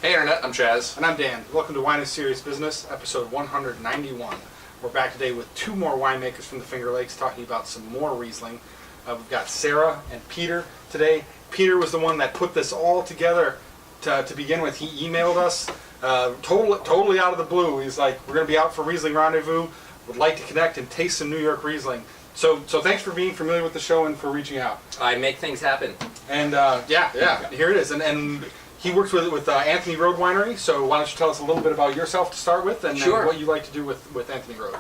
Hey Internet, I'm Chaz. And I'm Dan. Welcome to Wine is Serious Business, episode 191. We're back today with two more winemakers from the Finger Lakes talking about some more Riesling. We've got Sarah and Peter today. Peter was the one that put this all together to begin with. He emailed us totally out of the blue. He's like, we're going to be out for Riesling Rendezvous. Would like to connect and taste some New York Riesling. So thanks for being familiar with the show and for reaching out. I make things happen. And here it is. And he works with Anthony Road Winery, so why don't you tell us a little bit about yourself to start with, and Sure. what you like to do with Anthony Road.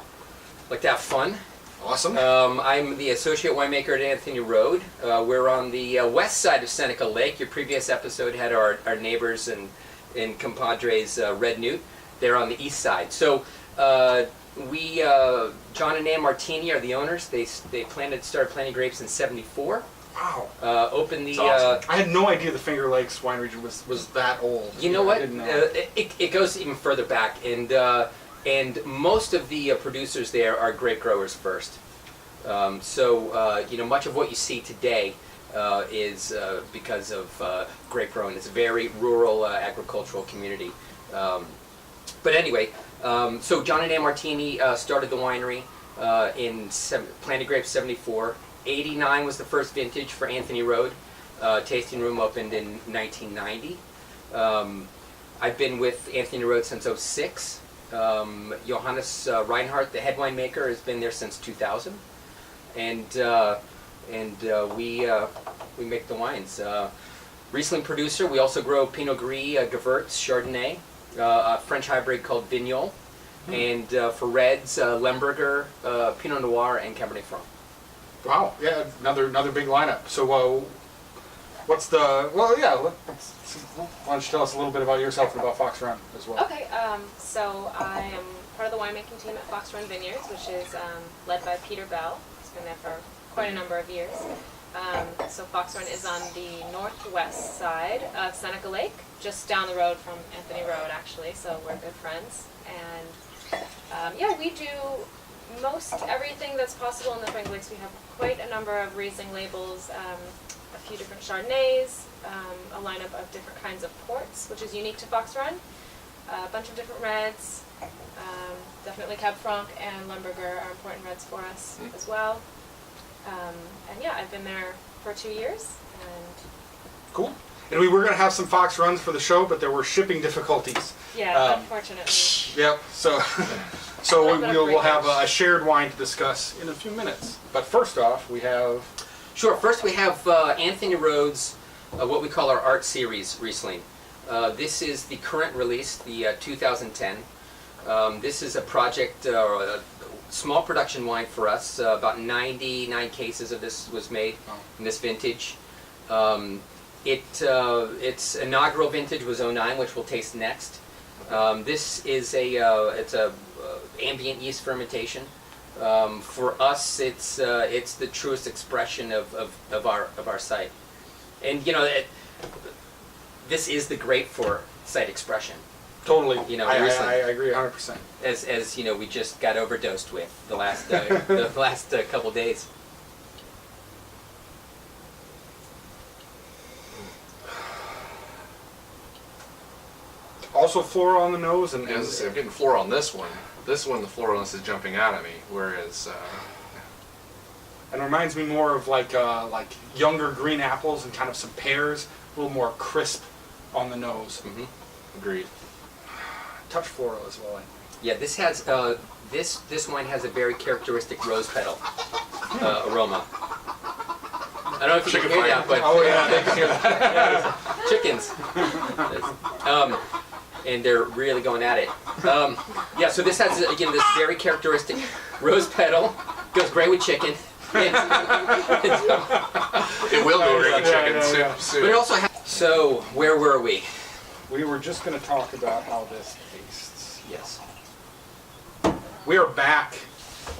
Like to have fun. Awesome. I'm the associate winemaker at Anthony Road. We're on the west side of Seneca Lake. Your previous episode had our neighbors and compadres, Red Newt. They're on the east side. So we, John and Ann Martini are the owners. They started planting grapes in '74. Wow. Opened the. Awesome. I had no idea the Finger Lakes wine region was that old. You know what? I didn't know. It goes even further back, and most of the producers there are grape growers first. Much of what you see today is because of grape growing. It's a very rural agricultural community. But anyway, so John and Ann Martini started the winery planted grapes '74. '89 was the first vintage for Anthony Road. Tasting room opened in 1990. I've been with Anthony Road since '06. Johannes Reinhardt, the head winemaker, has been there since 2000, and we make the wines. Riesling producer. We also grow Pinot Gris, Gewurz, Chardonnay, a French hybrid called Vignol, and for reds, Lemberger, Pinot Noir, and Cabernet Franc. Wow. Yeah. Another big lineup. So what's the? Well, yeah. Why don't you tell us a little bit about yourself and about Fox Run as well? Okay, so I am part of the winemaking team at Fox Run Vineyards, which is led by Peter Bell. He's been there for quite a number of years. So Fox Run is on the northwest side of Seneca Lake, just down the road from Anthony Road, actually, so we're good friends. And we do most everything that's possible in the Finger Lakes. We have quite a number of Riesling labels, a few different Chardonnays, a lineup of different kinds of ports, which is unique to Fox Run, a bunch of different reds, definitely Cab Franc and Lemberger are important reds for us as well. I've been there for 2 years. Cool. And we were going to have some Fox Runs for the show, but there were shipping difficulties. Yeah, unfortunately. Yep. So we'll have a shared wine to discuss in a few minutes. But first off, we have. Sure. First, we have Anthony Road's what we call our Art Series Riesling. This is the current release, the 2010. This is a project, a small production wine for us. About 99 cases of this was made in this vintage. Its inaugural vintage was '09, which we'll taste next. This is it's a ambient yeast fermentation. For us, it's the truest expression of our site, and this is the grape for site expression. Totally. I agree 100%. As we just got overdosed with the last the last couple days. Also floral on the nose, and As I say, I'm getting floral on this one. This one, the floralness is jumping out at me, whereas... and reminds me more of like younger green apples and kind of some pears, a little more crisp on the nose. Mm-hmm. Agreed. Touch floral as well. Yeah, this has this wine has a very characteristic rose petal aroma. I don't know if you can hear that, but they can hear that. Chickens, and they're really going at it. So this has again this very characteristic rose petal. Goes great with chicken. It will go great with chicken soup. But it also has. So where were we? We were just going to talk about how this tastes. Yes. We are back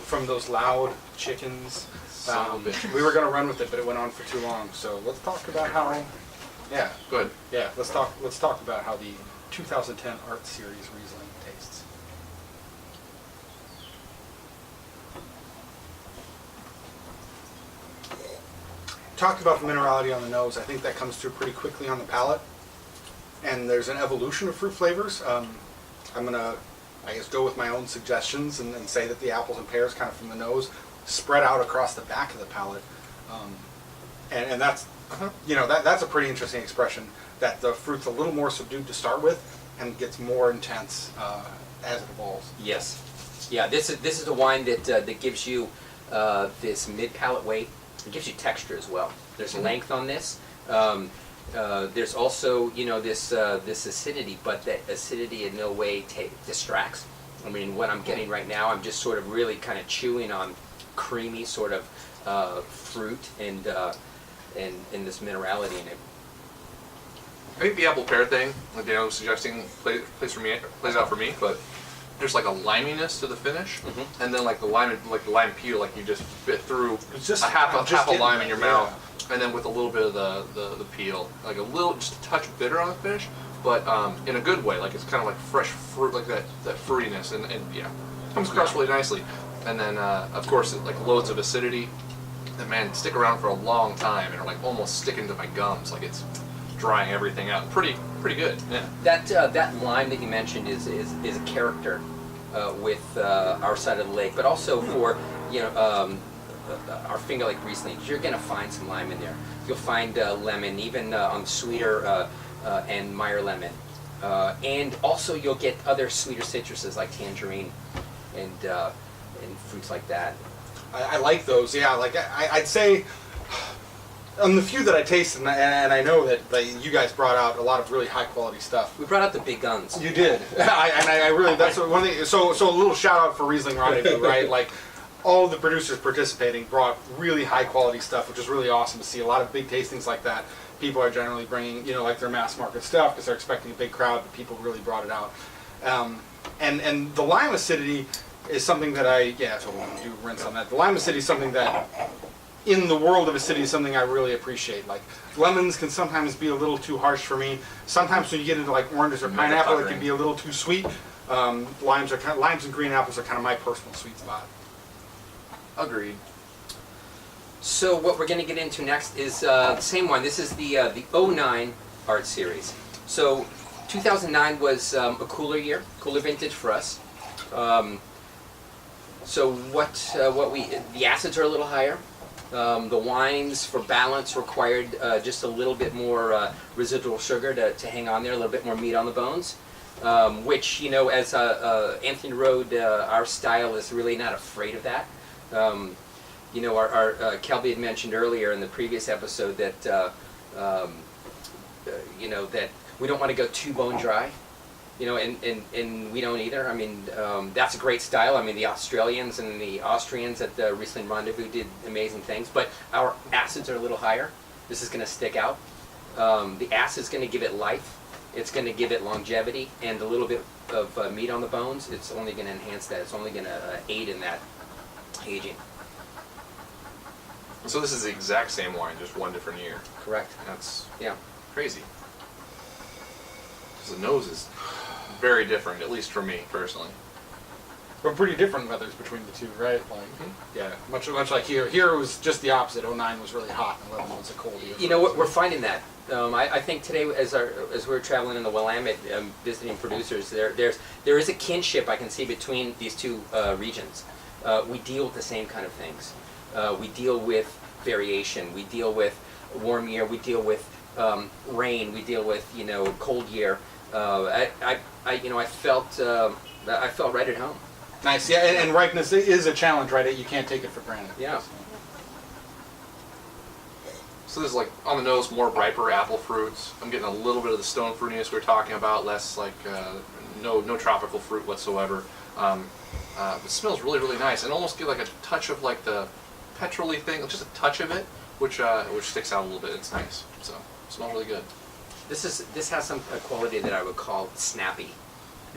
from those loud chickens. We were going to run with it, but it went on for too long. So let's talk about how. Yeah. Good. Yeah. Let's talk about how the 2010 Art Series Riesling tastes. Talked about the minerality on the nose. I think that comes through pretty quickly on the palate. and there's an evolution of fruit flavors. I'm gonna, I guess, go with my own suggestions and say that the apples and pears, kind of from the nose, spread out across the back of the palate, and that's, you know, that's a pretty interesting expression. That the fruit's a little more subdued to start with, and gets more intense as it evolves. Yes. Yeah, this is the wine that gives you this mid-palate weight. It gives you texture as well. There's length on this. There's also, you know, this acidity, but that acidity in no way distracts. I mean, what I'm getting right now, I'm just sort of really kind of chewing on creamy sort of fruit and this minerality in it. I think the apple pear thing, like Daniel was suggesting, plays out for me. But there's like a liminess to the finish, and then like the lime peel, like you just bit through It's just a half a lime in your mouth, yeah. and then with a little bit of the peel, like a little, just a touch bitter on the finish, but in a good way. Like it's kind of like fresh fruit, like that fruitiness, and yeah, comes across really nicely. And then of course like loads of acidity that, man, stick around for a long time and are like almost sticking to my gums, like it's drying everything out. Pretty good. Yeah. That lime that you mentioned is a character with our side of the lake, but also for, you know, our Finger Lake Riesling. You're going to find some lime in there. You'll find lemon, even on the sweeter and Meyer lemon, and also you'll get other sweeter citruses like tangerine and fruits like that. I like those. Yeah, like I'd say. On the few that I tasted, and I know that you guys brought out a lot of really high quality stuff. We brought out the big guns. You did, I really, that's one thing. So a little shout out for Riesling Rendezvous, right? Like all of the producers participating brought really high quality stuff, which is really awesome to see. A lot of big tastings like that. People are generally bringing, you know, like their mass market stuff because they're expecting a big crowd, but people really brought it out. And the lime acidity is something that so we'll do rinse on that. The lime acidity is something that, in the world of acidity, is something I really appreciate. Like lemons can sometimes be a little too harsh for me. Sometimes when you get into like oranges or pineapple, it can be a little too sweet. Limes and green apples are kind of my personal sweet spot. Agreed. So what we're going to get into next is the same one. This is the 09 Art Series. So 2009 was a cooler year, cooler vintage for us. So the acids are a little higher. The wines, for balance, required just a little bit more residual sugar to hang on there, a little bit more meat on the bones, which, you know, as Anthony Road, our style is really not afraid of that. You know, our Kelby had mentioned earlier in the previous episode that, you know, that we don't want to go too bone dry. You know, and we don't either. I mean, that's a great style. I mean, the Australians and the Austrians at the Riesling Rendezvous did amazing things, but our acids are a little higher. This is going to stick out. The acid's going to give it life. It's going to give it longevity, and a little bit of meat on the bones. It's only going to enhance that. It's only going to aid in that aging. So this is the exact same wine, just one different year. Correct. That's Yeah. crazy. Because the nose is very different, at least for me personally. But pretty different weathers between the two, right? Like, yeah, much like here. Here it was just the opposite. 09 was really hot, and 11 was a cold year. You know what? We're finding that. I think today, as we're traveling in the Willamette, visiting producers, there is a kinship I can see between these two regions. We deal with the same kind of things. We deal with variation. We deal with warm year. We deal with rain. We deal with, you know, cold year. I felt right at home. Nice, yeah, and ripeness is a challenge, right? You can't take it for granted. Yeah. So there's like on the nose more riper apple fruits. I'm getting a little bit of the stone fruitiness we were talking about, less like no tropical fruit whatsoever. It smells really, really nice, and almost get like a touch of like the petrol-y thing, just a touch of it, which sticks out a little bit. It's nice. So it smells really good. This has some quality that I would call snappy.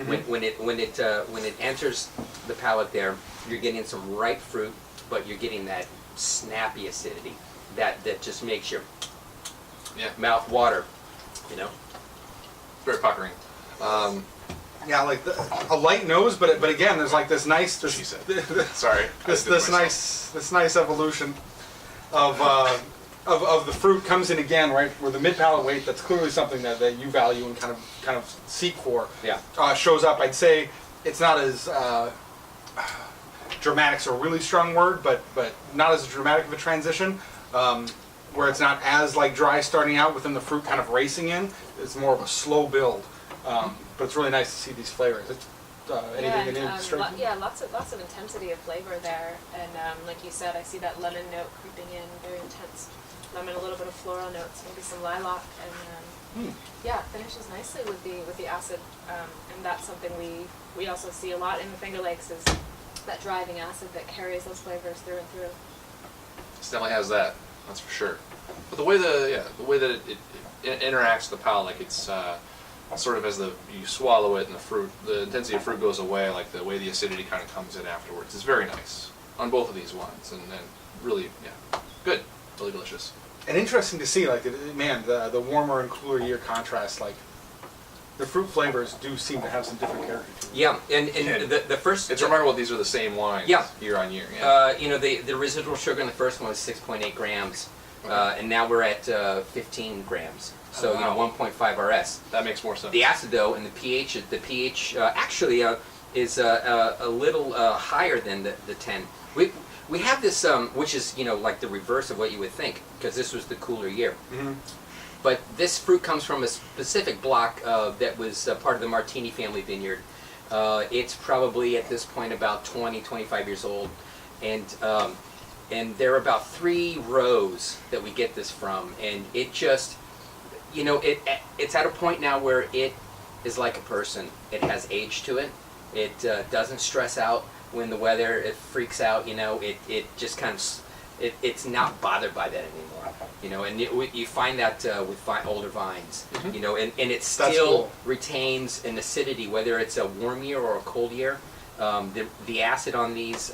When it enters the palate, there you're getting some ripe fruit, but you're getting that snappy acidity that just makes your mouth water. You know, Very puckering. Yeah, like a light nose, but again, there's like this nice. She said. Sorry. This nice evolution of of the fruit comes in again, right, where the mid-palate weight, that's clearly something that you value and kind of seek for, shows up. I'd say it's not as dramatic's a really strong word, but not as dramatic of a transition, where it's not as like dry starting out within the fruit kind of racing in. It's more of a slow build, but it's really nice to see these flavors. It's, lots of intensity of flavor there, and like you said, I see that lemon note creeping in, very intense. Lemon, a little bit of floral notes, maybe some lilac, and finishes nicely with the acid, and that's something we also see a lot in the Finger Lakes is that driving acid that carries those flavors through and through. It definitely has that. That's for sure. But the way that it interacts with the palate, like it's sort of as you swallow it and the intensity of fruit goes away, like the way the acidity kind of comes in afterwards. It's very nice on both of these wines, and really, good, really delicious. And interesting to see, like, the warmer and cooler year contrast, like, the fruit flavors do seem to have some different character to them. Yeah, and the first... It's remarkable these are the same wines year on year. The residual sugar in the first one was 6.8 grams, and now we're at 15 grams. So, 1.5 RS. That makes more sense. The acid, though, and the pH actually is a little higher than the 10. We have this, which is, like the reverse of what you would think, because this was the cooler year. Mm-hmm. But this fruit comes from a specific block that was part of the Martini family vineyard. It's probably at this point about 20, 25 years old, and there are about 3 rows that we get this from, and it just, it's at a point now where it is like a person. It has age to it. It doesn't stress out when the weather it freaks out. It just kind of it's not bothered by that anymore. And you find that with older vines. And it still retains an acidity, whether it's a warm year or a cold year. The acid on these,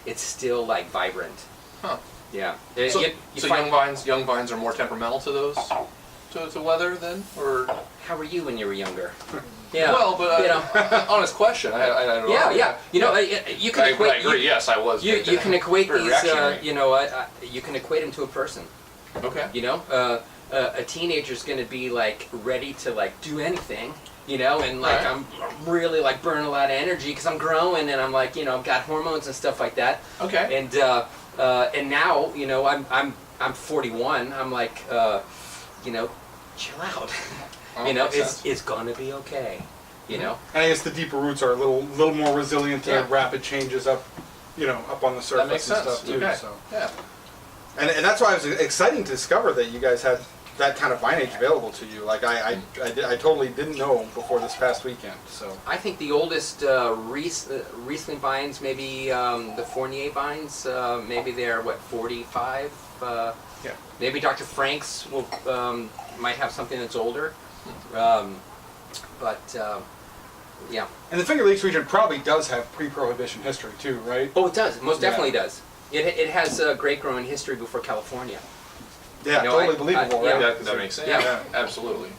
it's still like vibrant. Huh. Yeah. So young vines are more temperamental to those, to weather then, or how were you when you were younger? Yeah. Well, but honest question. I don't know. Yeah. You can equate. I agree. Yes, I was. You can equate these. Reactionary. You can equate them to a person. Okay. A teenager's going to be like ready to like do anything. And like Right. I'm really like burning a lot of energy because I'm growing and I'm like I've got hormones and stuff like that. Okay. And now I'm 41. I'm like chill out. It's gonna be okay. And I guess the deeper roots are a little more resilient to rapid changes up on the surface That makes and sense. stuff too. Okay. So. Yeah. And that's why it was exciting to discover that you guys had that kind of vine age available to you. Like I totally didn't know before this past weekend. So I think the oldest Riesling vines, maybe the Fournier vines, maybe they're 45. Maybe Dr. Frank's might have something that's older, but yeah. And the Finger Lakes region probably does have pre-prohibition history too, right? Oh, it does. Most definitely does. It has grape growing history before California. Yeah, totally believable, right? That makes sense. Yeah. Absolutely.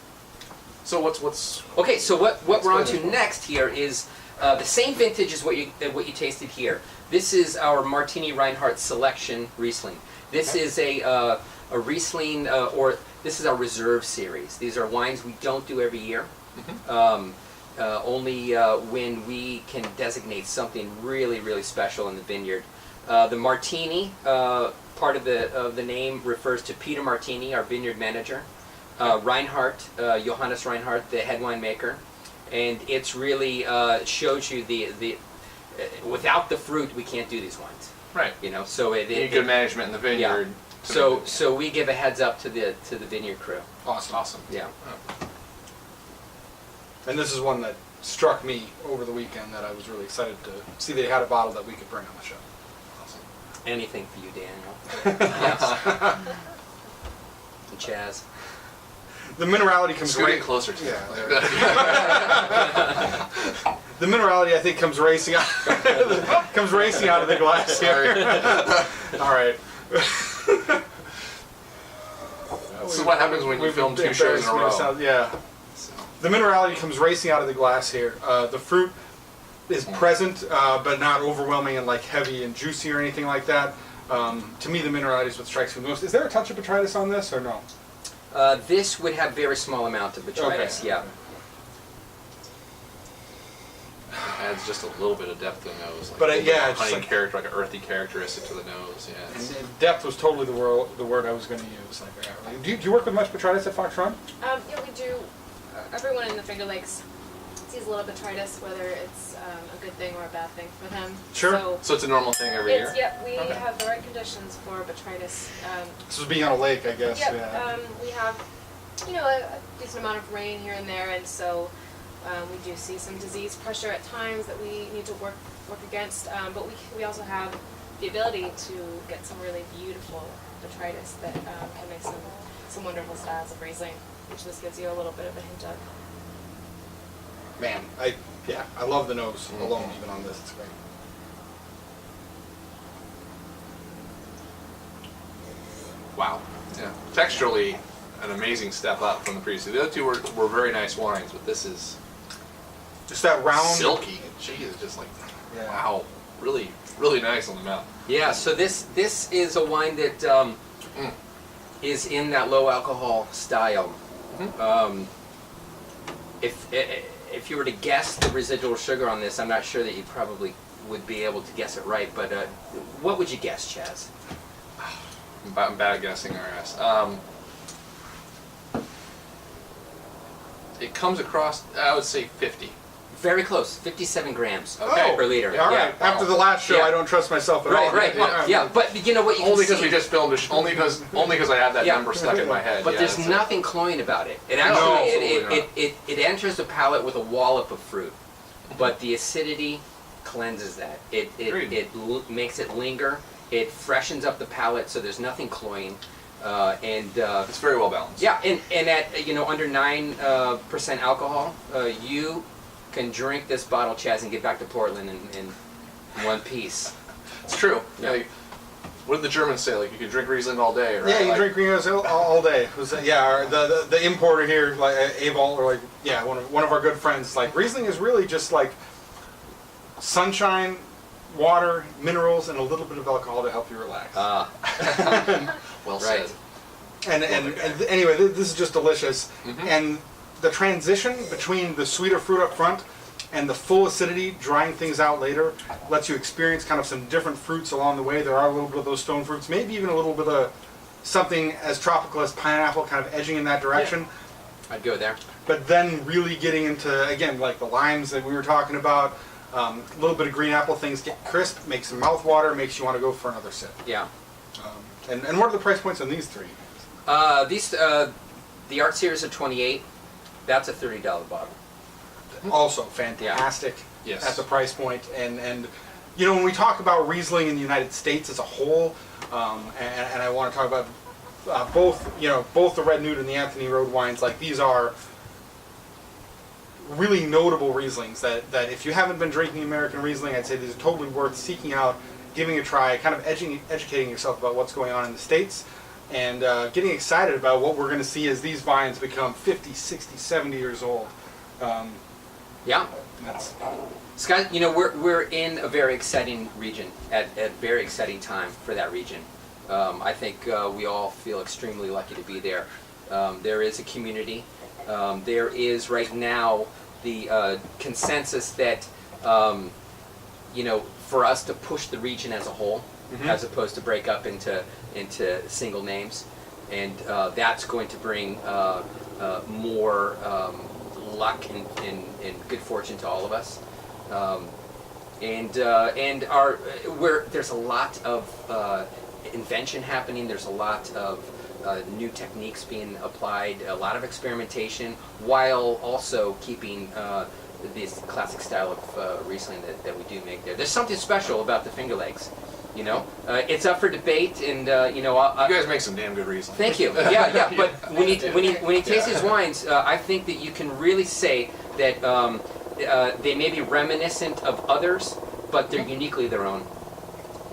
So what's Okay, so what we're on to next here is the same vintage as what you tasted here. This is our Martini Reinhardt Selection Riesling. This is a Riesling, or this is our Reserve series. These are wines we don't do every year. Only when we can designate something really, really special in the vineyard. The Martini part of the name refers to Peter Martini, our vineyard manager. Reinhardt, Johannes Reinhardt, the head winemaker, and it's really shows you the without the fruit we can't do these wines. right? So You need good management in the vineyard. So we give a heads up to the vineyard crew. Awesome. Yeah. And this is one that struck me over the weekend that I was really excited to see they had a bottle that we could bring on the show. Awesome. Anything for you, Daniel. Yes. And Chaz. The minerality comes Scooting closer to Yeah. it. The minerality, I think, comes racing out of the glass here. All right. This is what happens when you film 2 shows in a row. Yeah. The minerality comes racing out of the glass here. The fruit is present, but not overwhelming and like heavy and juicy or anything like that. To me, the minerality is what strikes me most. Is there a touch of botrytis on this or no? This would have very small amount of botrytis, Okay. yeah. Adds just a little bit of depth to the nose. Like But, a little bit yeah, of it's honey like- character, like an earthy characteristic to the nose. Yeah. And depth was totally the word I was going to use. Like, do you work with much botrytis at Fox Run? Yeah, we do. Everyone in the Finger Lakes sees a little botrytis, whether it's a good thing or a bad thing for them. Sure. So it's a normal thing every year? Yep, we Okay. have the right conditions for botrytis. This was being on a lake, I guess. Yep, Yeah. we have, a decent amount of rain here and there, and so we do see some disease pressure at times that we need to work against. But we also have the ability to get some really beautiful botrytis that can make some wonderful styles of Riesling, which this gives you a little bit of a hint of. Man, I love the nose alone even on this. It's great. Wow. Yeah. Texturally, an amazing step up from the previous. The other two were very nice wines, but this is Just that round. silky. Jeez, just like, Yeah. wow. Really, really nice on the mouth. Yeah, so this is a wine that is in that low alcohol style. If you were to guess the residual sugar on this, I'm not sure that you probably would be able to guess it right, but what would you guess, Chaz? I'm bad at guessing RS. It comes across, I would say 50. Very close, 57 grams Okay. per liter. All yeah. right. After the last show, Yeah. I don't trust myself at all. Right, yeah, but you know what you Only can because see, we just filmed it. Only because I have that Yeah. number stuck in my head. but Yeah, there's that's it. nothing cloying about it. It No, actually absolutely it enters the palate with a wallop of fruit, but the acidity cleanses that. Agreed. Makes it linger. It freshens up the palate, so there's nothing cloying, and It's very well balanced. yeah, and at under 9% alcohol, you can drink this bottle, Chaz, and get back to Portland in one piece. It's true. Yeah. Like, what did the Germans say? Like, you could drink Riesling all day, right? Yeah, you Like, drink green all day. It was, the importer here, like Abel, or one of our good friends. Like Riesling is really just like sunshine, water, minerals, and a little bit of alcohol to help you relax. Well Right. said. And anyway, this is just delicious. And the transition between the sweeter fruit up front and the full acidity, drying things out later, lets you experience kind of some different fruits along the way. There are a little bit of those stone fruits, maybe even a little bit of something as tropical as pineapple, kind of edging in that direction. I'd go there. But then really getting into, again, like the limes that we were talking about, a little bit of green apple, things get crisp, makes some mouth water, makes you want to go for another sip. Yeah. And what are the price points on these three? The Art Series are 28. That's a $30 bottle. Also fantastic Yes. at the price point. And when we talk about Riesling in the United States as a whole, and I want to talk about both the Red Newt and the Anthony Road wines, like these are really notable Rieslings that if you haven't been drinking American Riesling, I'd say these are totally worth seeking out, giving a try, kind of educating yourself about what's going on in the States, and getting excited about what we're going to see as these vines become 50, 60, 70 years old. Yeah. That's Scott, we're in a very exciting region at a very exciting time for that region. I think we all feel extremely lucky to be there. There is a community. There is right now the consensus that for us to push the region as a whole, as opposed to break up into single names, and that's going to bring more luck and good fortune to all of us. There's a lot of invention happening. There's a lot of new techniques being applied, a lot of experimentation, while also keeping this classic style of Riesling that we do make there. There's something special about the Finger Lakes. It's up for debate, and You guys make some damn good Riesling. thank you. Yeah. But when you taste these wines, I think that you can really say that they may be reminiscent of others, but they're uniquely their own.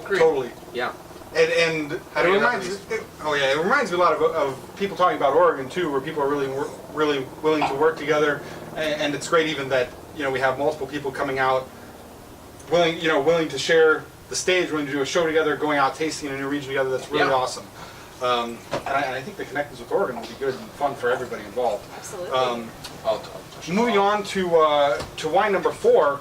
Agreed. totally. Yeah. And How it do you reminds know it reminds me a lot of people talking about Oregon too, where people are really willing to work together, and it's great even that we have multiple people coming out willing to share the stage, willing to do a show together, going out tasting in a new region together. That's really Yeah. awesome. And I think the connections with Oregon will be good and fun for everybody involved. Absolutely. Moving on to wine number 4,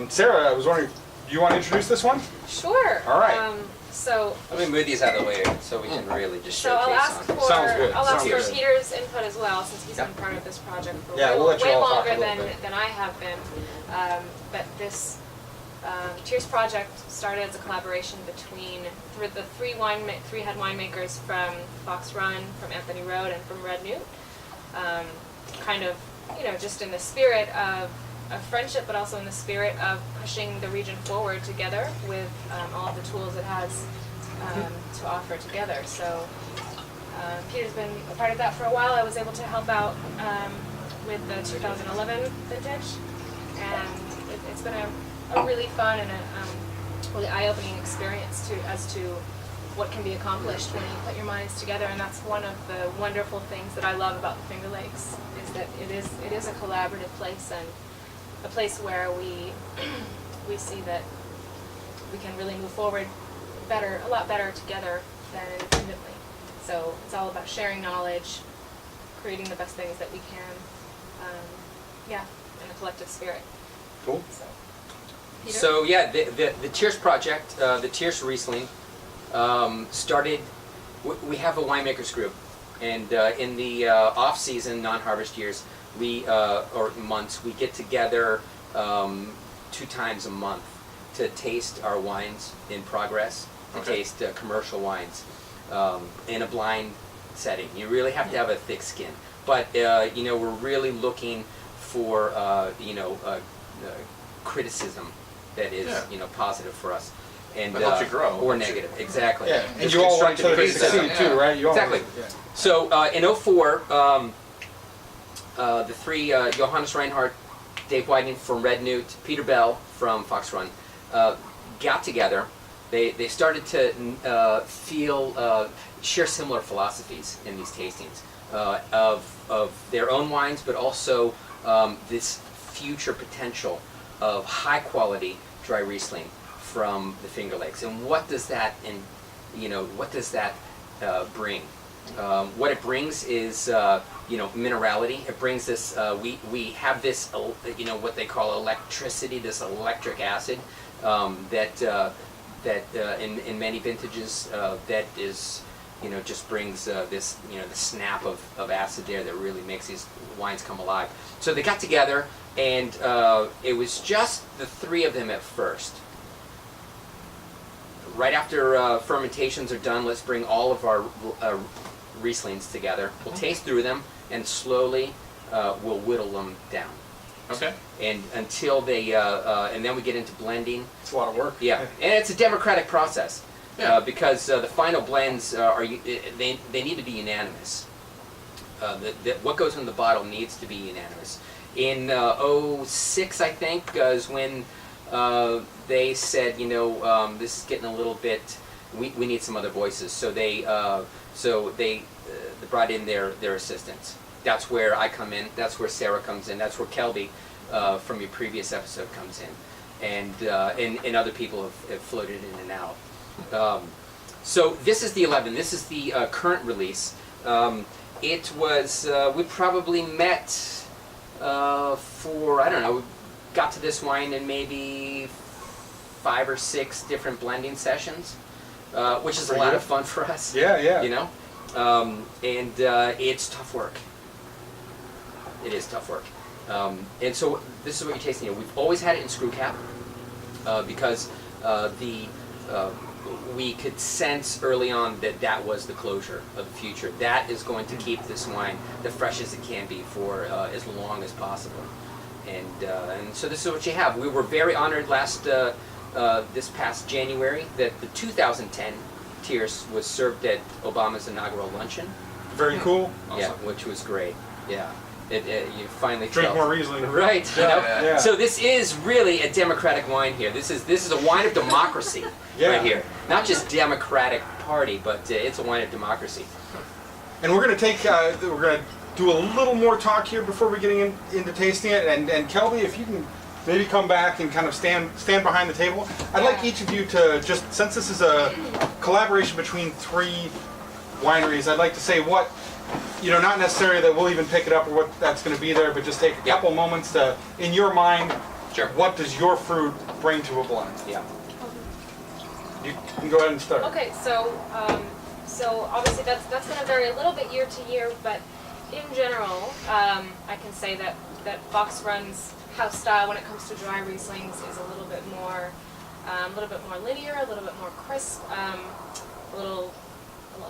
Sarah, I was wondering, do you want to introduce this one? Sure. All right. So Let me move these out of the way so we can really just So I'll showcase ask on. for Sounds good. I'll ask Sounds for good. Peter's input as well, since he's Yep. been part of this project for Yeah, we'll let you way all talk a longer little than bit. than I have been. But this Tierce project started as a collaboration between the three head winemakers from Fox Run, from Anthony Road, and from Red Newt. Kind of, just in the spirit of friendship, but also in the spirit of pushing the region forward together with all of the tools it has to offer together. So Peter's been a part of that for a while. I was able to help out with the 2011 vintage, and it's been a really fun and a really eye-opening experience as to what can be accomplished when you put your minds together. And that's one of the wonderful things that I love about the Finger Lakes, is that it is a collaborative place, and a place where we see that we can really move forward a lot better together than independently. So it's all about sharing knowledge, creating the best things that we can, in a collective spirit. Cool. So, Peter? So yeah, the Tierce project, the Tierce Riesling, started. We have a winemakers group, and in the off-season, non-harvest years, or months, we get together 2 times a month to taste our wines in progress, to taste commercial wines in a blind setting. You really have to have a thick skin, but we're really looking for criticism that is positive for us, and That helps you grow. or negative, exactly. Yeah, and Just you all want each other to constructive succeed criticism. too, right? You all Exactly. Yeah. So in '04, the 3 Johannes Reinhardt, Dave Whiting from Red Newt, Peter Bell from Fox Run got together. They started to share similar philosophies in these tastings of their own wines, but also this future potential of high quality dry Riesling from the Finger Lakes. And what does that bring? What it brings is minerality. It brings this. We have this what they call electricity, this electric acid that in many vintages that is just brings this the snap of acid there that really makes these wines come alive. So they got together, and it was just the 3 of them at first. Right after fermentations are done, let's bring all of our Rieslings together. We'll taste through them, and slowly we'll whittle them down. Okay. And until they, and then we get into blending. It's a lot of work. Yeah, and it's a democratic process because the final blends they need to be unanimous. What goes in the bottle needs to be unanimous. In '06, I think, is when they said, this is getting a little bit. We need some other voices. So they brought in their assistants. That's where I come in. That's where Sarah comes in. That's where Kelby from your previous episode comes in, and other people have floated in and out. So this is the 11. This is the current release. It was we probably met for we got to this wine in maybe 5 or 6 different blending sessions, which is a lot of fun for us. Yeah. And it's tough work. It is tough work. And so this is what you're tasting here. We've always had it in screw cap because we could sense early on that was the closure of the future. That is going to keep this wine the freshest it can be for as long as possible. And so this is what you have. We were very honored this past January that the 2010 Tierce was served at Obama's inaugural luncheon. Very cool. Awesome. Yeah, which was great. Yeah, you finally Drink felt- more Riesling. Right. Yeah. So this is really a democratic wine here. This is a wine of democracy right here. Not just Democratic Party, but it's a wine of democracy. And we're gonna do a little more talk here before we get into tasting it. And Kelby, if you can maybe come back and kind of stand behind the table. I'd like each of you to just, since this is a collaboration between 3 wineries, I'd like to say what, not necessarily that we'll even pick it up or what that's going to be there, but just take a couple moments to, in your mind, Sure. what does your fruit bring to a blend? Yeah. You can go ahead and start. Okay, so obviously that's going to vary a little bit year to year, but in general, I can say that Fox Run's house style when it comes to dry Rieslings is a little bit more linear, a little bit more crisp, a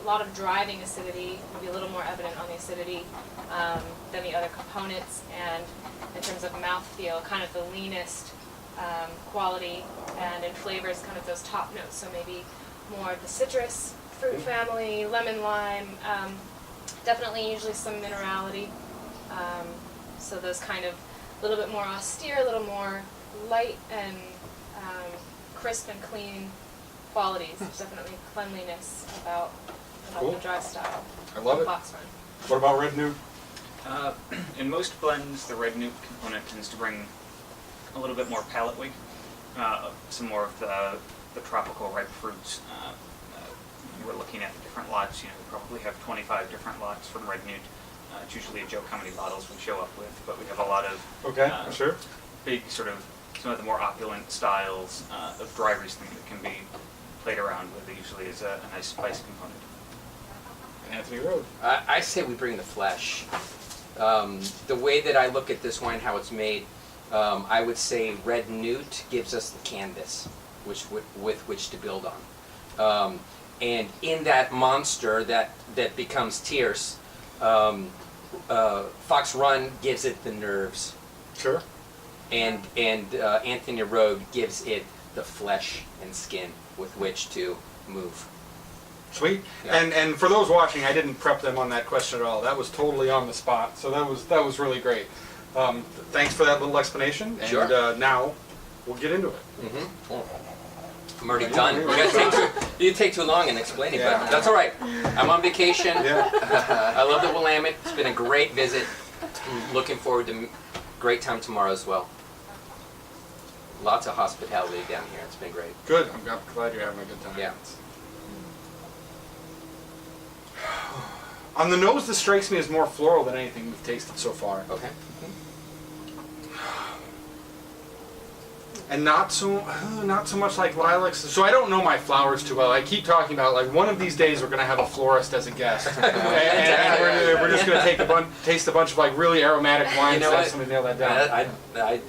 lot of driving acidity, maybe a little more evident on the acidity than the other components, and in terms of mouthfeel, kind of the leanest quality, and in flavors, kind of those top notes, so maybe more of the citrus fruit family, lemon, lime, definitely usually some minerality, so those kind of a little bit more austere, a little more light and crisp and clean qualities. There's definitely cleanliness about Cool. the dry style. I love it. Fox Run. What about Red Newt? In most blends, the red newt component tends to bring a little bit more palate weight, some more of the tropical ripe fruits. We're looking at the different lots. We probably have 25 different lots from red newt. It's usually a joke how many bottles we show up with, but we have a lot of Sure. big sort of some of the more opulent styles of dry Riesling that can be played around with. It usually is a nice spice component. Anthony Road. I say we bring the flesh. The way that I look at this wine, how it's made, I would say Red Newt gives us the canvas with which to build on. And in that monster that becomes Tierce, Fox Run gives it the nerves, Sure. and Anthony Road gives it the flesh and skin with which to move. Sweet. Yeah. And for those watching, I didn't prep them on that question at all. That was totally on the spot. So that was really great. Thanks for that little explanation. And Sure. now we'll get into it. I'm already done. You take too long in explaining, Yeah. but that's all right. I'm on vacation. Yeah. I love the Willamette. It's been a great visit. I'm looking forward to a great time tomorrow as well. Lots of hospitality down here. It's been great. Good. I'm glad you're having a good time. Yeah. On the nose, this strikes me as more floral than anything we've tasted so far. Okay. And not so much like lilacs. So I don't know my flowers too well. I keep talking about like one of these days we're gonna have a florist as a guest, and we're just gonna taste a bunch of like really aromatic wines. You know to have what? somebody nail that down.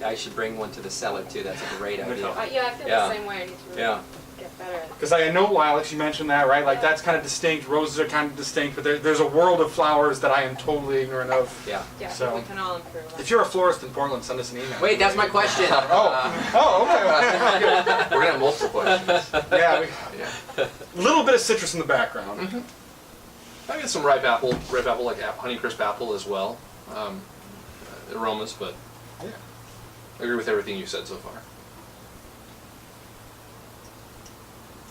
I should bring one to the cellar too. That's a great idea. Yeah, I feel Yeah. the same way. I need to really Yeah. get better at it. Because I know lilacs, you mentioned that, right? Like that's kind of distinct. Roses are kind of distinct, but there's a world of flowers that I am totally ignorant of. Yeah. Yeah, So- we can all improve. If you're a florist in Portland, send us an email. Wait, that's my question. Okay. We're gonna have multiple questions. Yeah, Yeah. a little bit of citrus in the background. I get some ripe apple like Honeycrisp apple as well. Aromas, but Yeah. I agree with everything you said so far.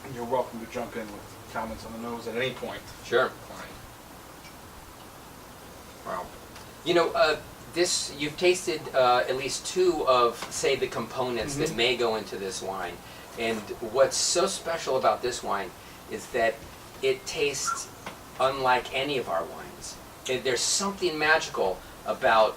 And you're welcome to jump in with comments on the nose at any point. Sure. Wow. This you've tasted at least 2 of, say, the components that may go into this wine, and what's so special about this wine is that it tastes unlike any of our wines. There's something magical about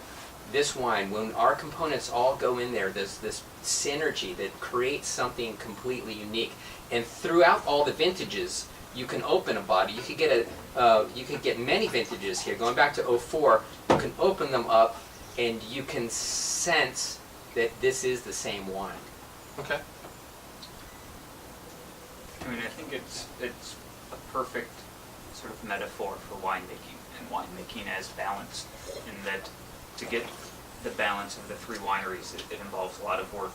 this wine when our components all go in there. There's this synergy that creates something completely unique, and throughout all the vintages, you can open a bottle. You could get many vintages here. Going back to 04, you can open them up, and you can sense that this is the same wine. Okay. I mean, I think it's a perfect sort of metaphor for winemaking, and winemaking as balanced, in that to get the balance of the 3 wineries, it involves a lot of work.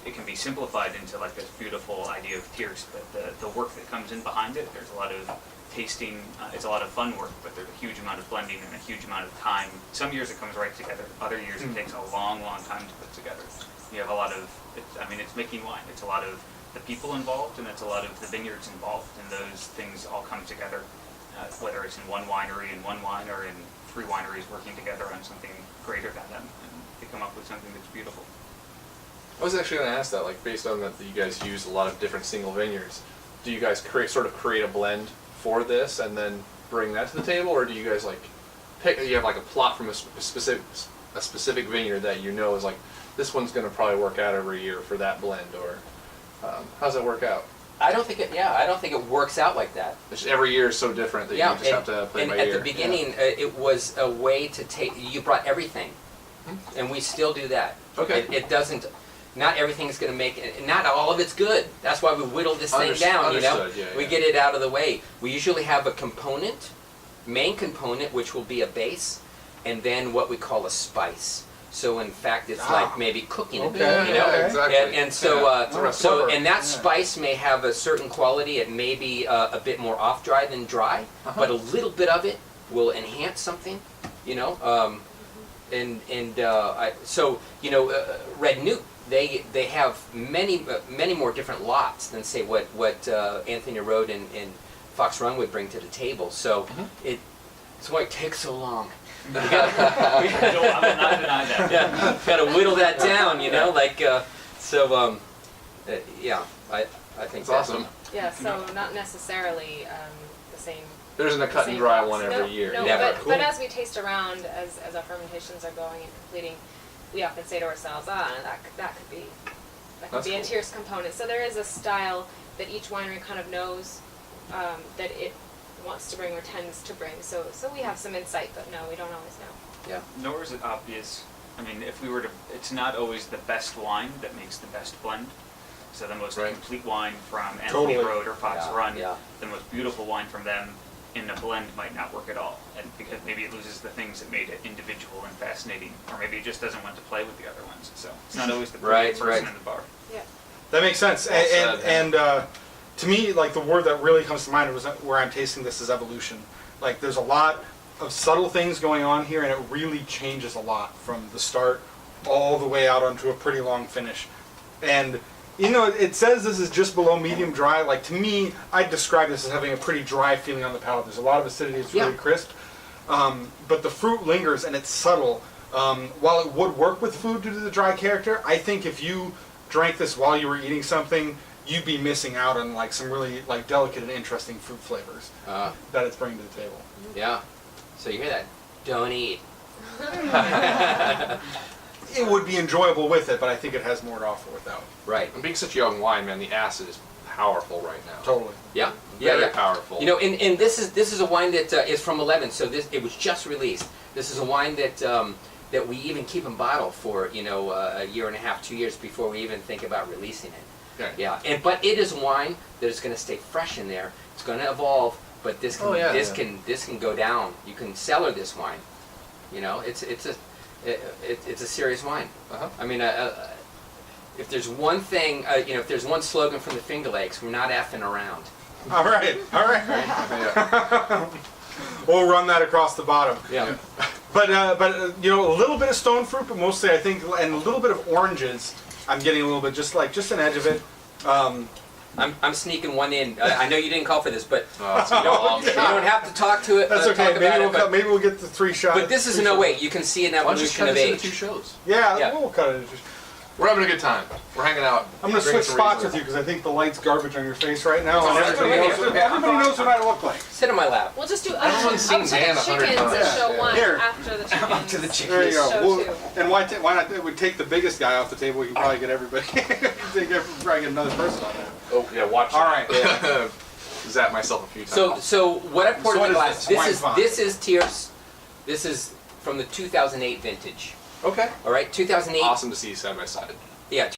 It can be simplified into like this beautiful idea of Tierce, but the work that comes in behind it, there's a lot of tasting, it's a lot of fun work, but there's a huge amount of blending and a huge amount of time. Some years it comes right together, other years it takes a long, long time to put together. You have a lot of, it's making wine. It's a lot of the people involved, and it's a lot of the vineyards involved, and those things all come together, whether it's in one winery and one wine, or in 3 wineries working together on something greater than them, and they come up with something that's beautiful. I was actually going to ask that, like, based on that you guys use a lot of different single vineyards, do you guys create a blend for this and then bring that to the table, or do you guys like you have like a plot from a specific vineyard that you know is like, this one's going to probably work out every year for that blend, or how's that work out? I don't think it works out like that. It's just every year is so different that you just have to play by at ear. the beginning, it was a way to take. You brought everything, and we still do that. Okay. It doesn't. Not everything is going to make it. Not all of it's good. That's why we whittle this thing down. You know, we get it out of the way. We usually have a component, main component, which will be a base, and then what we call a spice. So in fact, it's like maybe cooking a bit, you know. Yeah, exactly. And so, It's a and that spice may have a certain quality. It may be a bit more off dry than dry, but a little bit of it will enhance something, you know. So you know, Red Newt, they have many more different lots than say what Anthony Road and Fox Run would bring to the table. So it's why it takes so long. No, I will not deny that. Yeah, got to whittle that down, you know, like yeah, I think It's that's awesome. Yeah, so not necessarily the same. There isn't a cut and same dry box. one every year. No, Never. but as we taste around, as our fermentations are going and completing, we often say to ourselves, that could be That's a cool. Tierce component. So there is a style that each winery kind of knows that it wants to bring or tends to bring. So we have some insight, but no, we don't always know. Yeah. Nor is it obvious. I mean, if we were to, it's not always the best wine that makes the best blend. So the most Right. complete wine from Anthony Totally. Road or Fox Run, Yeah. the most beautiful wine from them in a blend might not work at all. And because maybe it loses the things that made it individual and fascinating, or maybe it just doesn't want to play with the other ones. So it's not always the Right, perfect person right. in the bar. Yeah. That makes sense. Well said, And to me, like the word that really comes to mind was where I'm tasting this is evolution. Like there's a lot of subtle things going on here, and it really changes a lot from the start all the way out onto a pretty long finish. And you know, it says this is just below medium dry. Like to me, I'd describe this as having a pretty dry feeling on the palate. There's a lot of acidity. It's really crisp, but the fruit lingers and it's subtle. While it would work with food due to the dry character, I think if you drank this while you were eating something, you'd be missing out on like some really like delicate and interesting fruit flavors that it's bringing to the table. Yeah. So you hear that? Don't eat. It would be enjoyable with it, but I think it has more to offer without. Right. And being such a young wine, man, the acid is powerful right now. Totally. Yeah. Very Yeah. powerful. You know, and this is a wine that is from 11. So it was just released. This is a wine that that we even keep in bottle for a year and a half, 2 years before we even think about releasing it. Okay. Yeah. But it is wine that is going to stay fresh in there. It's going to evolve, but this can this can go down. You can cellar this wine. You know, it's a serious wine. Uh-huh. I mean, if there's one thing, if there's one slogan from the Finger Lakes, we're not effing around. All right. Yeah. We'll run that across the bottom. Yeah. But a little bit of stone fruit, but mostly I think, and a little bit of oranges. I'm getting a little bit, just an edge of it. I'm sneaking one in. I know you didn't call for this, but Oh, it's gonna be a long you shot. don't have to talk to it. That's okay. Talk about it, but, Maybe we'll get the 3 shots. but this is no way. You can see an Why don't you just evolution cut of this into age. 2 shows? Yeah, Yeah. we'll cut it. We're having a good time. We're hanging out. I'm going to drinking switch some spots Riesling. with you because I think the light's garbage on your face right now, and Oh, everybody that's okay. knows what I look like. Sit on my lap. We'll just do Everyone's seen Dan 100 chickens and times. show Yeah. one Here. after the chickens. After the chickens. There you go. Show We'll- two. and why not? We take the biggest guy off the table. We can probably get everybody. Probably get another person on there. Oh, yeah, watch All that. right. Zap myself a few times. So what I poured So in the what glass. is this? Wine font. This is Tierce. This is from the 2008 vintage. Okay. All right, 2008. Awesome to see side by side. Yeah,